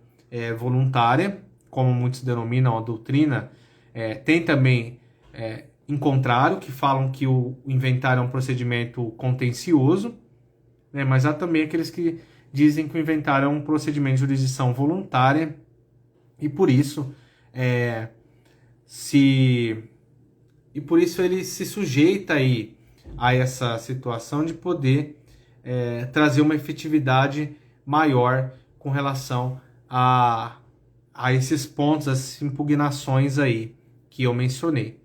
voluntária, como muitos denominam a doutrina. Tem também em contrário, que falam que o inventário é um procedimento contencioso, né? Mas há também aqueles que dizem que o inventário é um procedimento de jurisdição voluntária e por isso ele se sujeita aí a essa situação de poder trazer uma efetividade maior com relação a esses pontos, as impugnações aí que eu mencionei.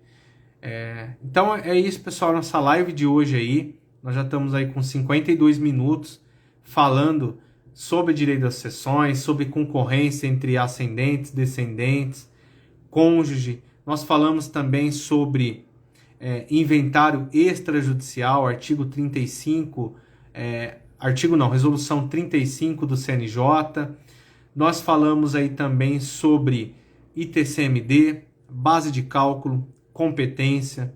Então é isso, pessoal, nossa live de hoje aí, nós já estamos aí com 52 minutos falando sobre direito das sucessões, sobre concorrência entre ascendentes, descendentes, cônjuge. Nós falamos também sobre inventário extrajudicial, artigo 35, resolução 35 do CNJ. Nós falamos aí também sobre ITCMD, base de cálculo, competência.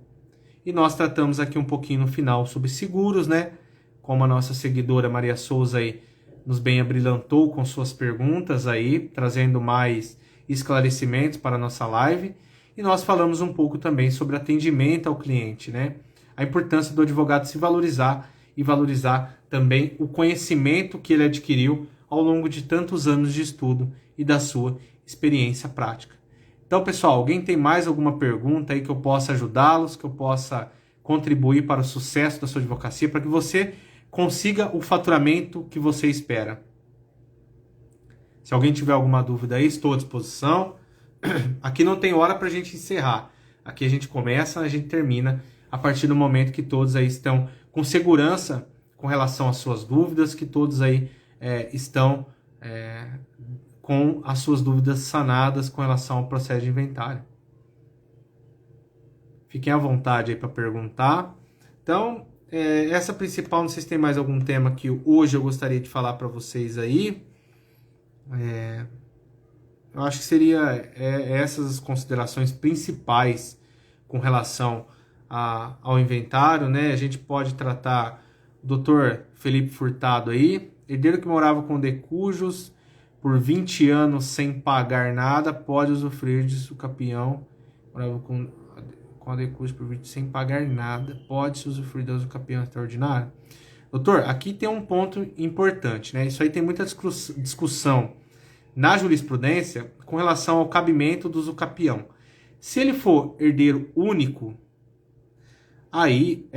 E nós tratamos aqui um pouquinho no final sobre seguros, né? Como a nossa seguidora Maria Souza aí nos bem abrilhantou com suas perguntas aí, trazendo mais esclarecimentos para a nossa live. E nós falamos um pouco também sobre atendimento ao cliente, né? A importância do advogado se valorizar e valorizar também o conhecimento que ele adquiriu ao longo de tantos anos de estudo e da sua experiência prática. Então, pessoal, alguém tem mais alguma pergunta aí que eu possa ajudá-los, que eu possa contribuir para o sucesso da sua advocacia, para que você consiga o faturamento que você espera? Se alguém tiver alguma dúvida aí, estou à disposição. Aqui não tem hora para a gente encerrar. Aqui a gente começa, a gente termina a partir do momento que todos aí estão com segurança com relação às suas dúvidas, que todos aí estão com as suas dúvidas sanadas com relação ao processo de inventário. Fiquem à vontade aí para perguntar. Então, essa principal, não sei se tem mais algum tema que hoje eu gostaria de falar para vocês aí. Eu acho que seria essas as considerações principais com relação ao inventário, né? A gente pode tratar o Dr. Felipe Furtado aí, herdeiro que morava com decujos por 20 anos sem pagar nada, pode usufruir de usucapião. Morava com a decujos por 20 sem pagar nada, pode-se usufruir da usucapião extraordinária. Doutor, aqui tem um ponto importante, né? Isso aí tem muita discussão na jurisprudência com relação ao cabimento do usucapião. Se ele for herdeiro único, aí,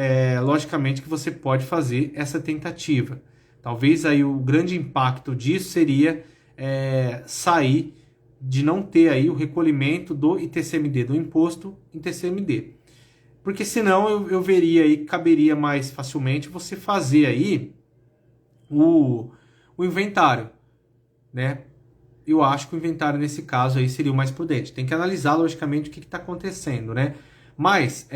logicamente que você pode fazer essa tentativa. Talvez aí o grande impacto disso seria sair de não ter aí o recolhimento do ITCMD, do imposto em TCMD. Porque senão eu veria aí que caberia mais facilmente você fazer aí o inventário, né? Eu acho que o inventário nesse caso aí seria o mais prudente. Tem que analisar logicamente o que está acontecendo, né? Mas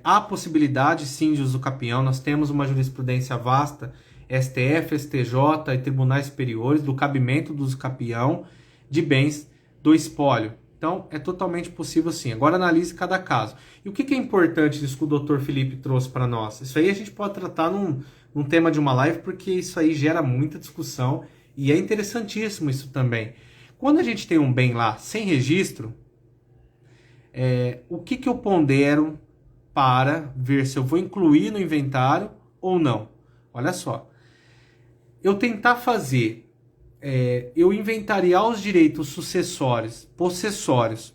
há possibilidade sim de usucapião, nós temos uma jurisprudência vasta STF, STJ e tribunais superiores do cabimento do usucapião de bens do espólio. Então, é totalmente possível sim. Agora analise cada caso. E o que é importante disso que o Dr. Felipe trouxe para nós? Isso aí a gente pode tratar num tema de uma live, porque isso aí gera muita discussão e é interessantíssimo isso também. Quando a gente tem um bem lá sem registro, o que eu pondero para ver se eu vou incluir no inventário ou não? Olha só. Eu tentar fazer, eu inventariar os direitos sucessórios, possessórios,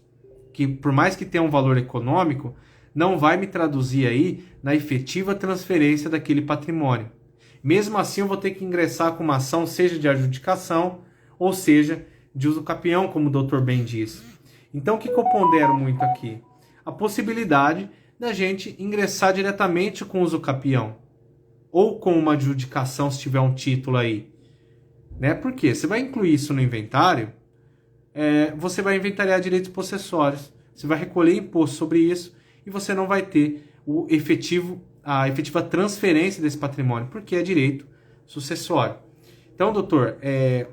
que por mais que tenha um valor econômico, não vai me traduzir aí na efetiva transferência daquele patrimônio. Mesmo assim, eu vou ter que ingressar com uma ação, seja de adjudicação, ou seja, de usucapião, como o doutor bem disse. Então, o que eu pondero muito aqui? A possibilidade da gente ingressar diretamente com o usucapião, ou com uma adjudicação, se tiver um título aí. Né? Por quê? Você vai incluir isso no inventário, você vai inventariar direitos possessórios, você vai recolher imposto sobre isso, e você não vai ter a efetiva transferência desse patrimônio, porque é direito sucessório. Então, doutor,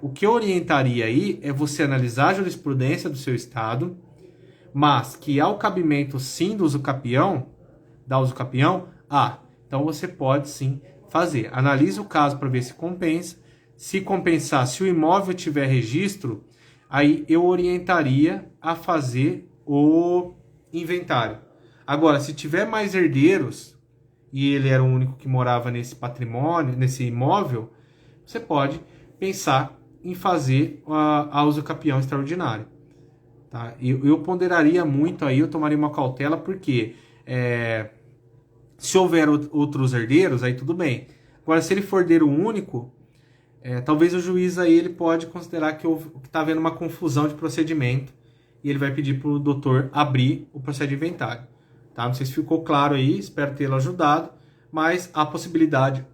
o que eu orientaria aí é você analisar a jurisprudência do seu estado, mas que há o cabimento sim do usucapião, então você pode sim fazer. Analise o caso para ver se compensa. Se compensar, se o imóvel tiver registro, aí eu orientaria a fazer o inventário. Agora, se tiver mais herdeiros, e ele era o único que morava nesse patrimônio, nesse imóvel, você pode pensar em fazer a usucapião extraordinário. Tá? Eu ponderaria muito aí, eu tomaria uma cautela, porque se houver outros herdeiros, aí tudo bem. Agora, se ele for herdeiro único, talvez o juiz aí ele pode considerar que está havendo uma confusão de procedimento e ele vai pedir para o doutor abrir o processo de inventário. Tá? Não sei se ficou claro aí, espero tê-lo ajudado, mas há possibilidade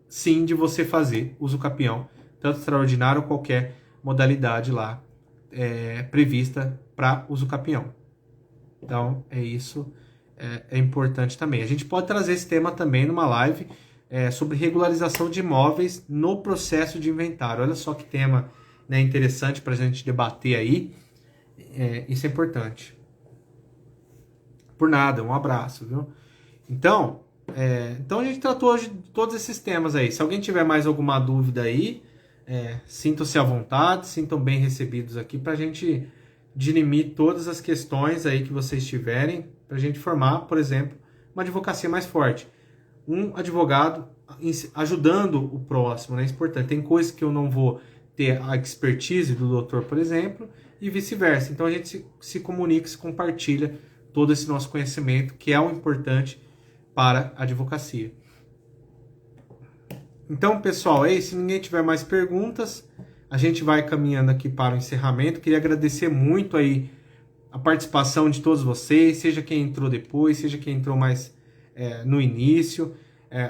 sim de você fazer usucapião, tanto extraordinário ou qualquer modalidade lá prevista para usucapião. Então, isso é importante também. A gente pode trazer esse tema também numa live sobre regularização de imóveis no processo de inventário. Olha só que tema, né, interessante para a gente debater aí. Isso é importante. Por nada, um abraço, viu? Então a gente tratou hoje de todos esses temas aí. Se alguém tiver mais alguma dúvida aí, sintam-se à vontade, sintam bem recebidos aqui para a gente dirimir todas as questões aí que vocês tiverem, para a gente formar, por exemplo, uma advocacia mais forte. Um advogado ajudando o próximo, né? É importante. Tem coisas que eu não vou ter a expertise do doutor, por exemplo, e vice-versa. Então a gente se comunica, se compartilha todo esse nosso conhecimento, que é o importante para a advocacia. Então, pessoal, se ninguém tiver mais perguntas, a gente vai caminhando aqui para o encerramento. Queria agradecer muito aí a participação de todos vocês, seja quem entrou depois, seja quem entrou mais no início.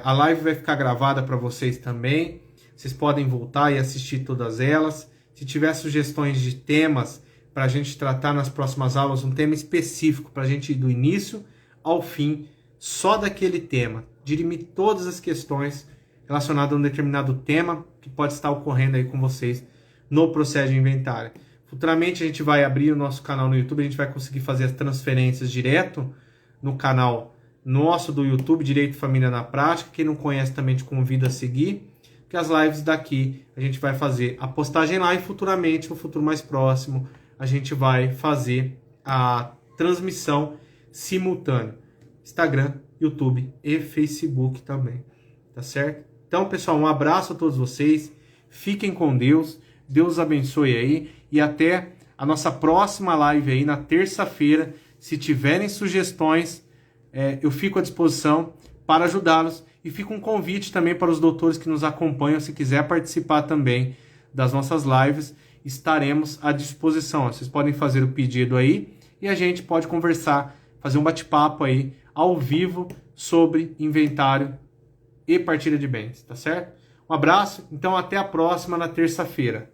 A live vai ficar gravada para vocês também. Vocês podem voltar e assistir todas elas. Se tiver sugestões de temas para a gente tratar nas próximas aulas, um tema específico para a gente ir do início ao fim, só daquele tema, dirimir todas as questões relacionadas a um determinado tema que pode estar ocorrendo aí com vocês no processo de inventário. Futuramente a gente vai abrir o nosso canal no YouTube, a gente vai conseguir fazer as transferências direto no canal nosso do YouTube, Direito e Família na Prática. Quem não conhece também te convido a seguir, porque as lives daqui a gente vai fazer a postagem lá e futuramente, no futuro mais próximo, a gente vai fazer a transmissão simultânea. Instagram, YouTube e Facebook também, tá certo? Então, pessoal, um abraço a todos vocês, fiquem com Deus, Deus abençoe aí e até a nossa próxima live aí na terça-feira. Se tiverem sugestões, eu fico à disposição para ajudá-los e fica um convite também para os doutores que nos acompanham, se quiser participar também das nossas lives, estaremos à disposição. Vocês podem fazer o pedido aí e a gente pode conversar, fazer um bate-papo aí ao vivo sobre inventário e partilha de bens, tá certo? Um abraço, então até a próxima na terça-feira.